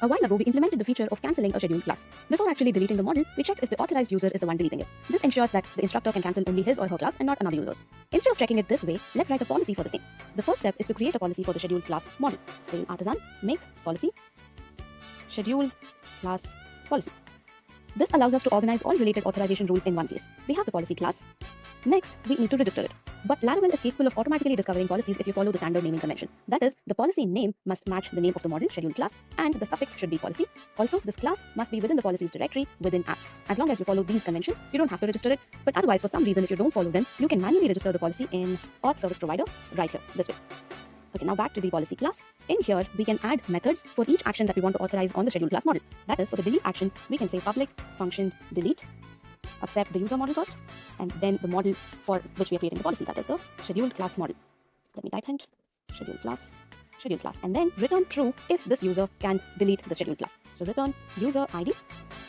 A while ago, we implemented the feature of cancelling a scheduled class. Before actually deleting the model, we checked if the authorized user is the one deleting it. This ensures that the instructor can cancel only his or her class and not another user's. Instead of checking it this way, let's write a policy for the same. The first step is to create a policy for the scheduled class model. Say artisan make policy scheduled class policy. This allows us to organize all related authorization rules in one place. We have the policy class. Next, we need to register it. But Laravel is capable of automatically discovering policies if you follow the standard naming convention. That is, the policy name must match the name of the model scheduled class, and the suffix should be policy. Also, this class must be within the policies directory within app. As long as you follow these conventions, you don't have to register it. But otherwise, for some reason, if you don't follow them, you can manually register the policy in auth service provider right here, this way. Okay, now back to the policy class. In here, we can add methods for each action that we want to authorize on the scheduled class model. That is, for the delete action, we can say public function delete, accept the user model first, and then the model for which we are creating the policy, that is the scheduled class model. Let me type hint, scheduled class, and then return true if this user can delete the scheduled class. So return user ID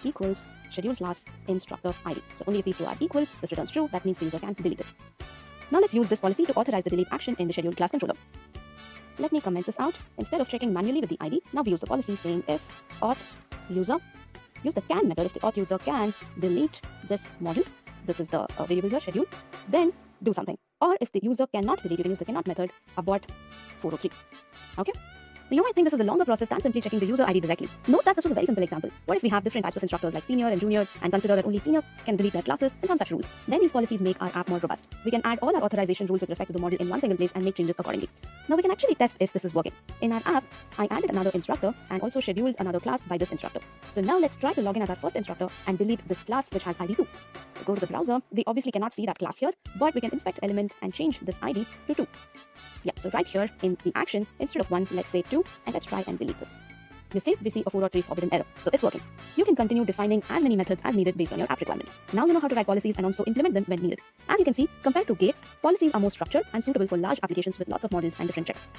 equals scheduled class instructor ID. So only if these two are equal, this returns true, that means the user can delete it. Now let's use this policy to authorize the delete action in the scheduled class controller. Let me comment this out. Instead of checking manually with the ID, now we use the policy saying if auth user, use the can method if the auth user can delete this model, this is the variable here, schedule, then do something. Or if the user cannot delete, you can use the cannot method abort 403. Okay? Now you might think this is a longer process than simply checking the user ID directly. Note that this was a very simple example. What if we have different types of instructors like senior and junior and consider that only seniors can delete their classes and some such rules? Then these policies make our app more robust. We can add all our authorization rules with respect to the model in one single place and make changes accordingly. Now we can actually test if this is working. In our app, I added another instructor and also scheduled another class by this instructor. So now let's try to log in as our first instructor and delete this class which has ID 2. So go to the browser. We obviously cannot see that class here, but we can inspect element and change this ID to 2. Yeah, so right here in the action, instead of 1, let's say 2, and let's try and delete this. You see, we see a 4 or 3 forbidden error. So it's working. You can continue defining as many methods as needed based on your app requirement. Now you know how to write policies and also implement them when needed. As you can see, compared to gates, policies are more structured and suitable for large applications with lots of models and different checks.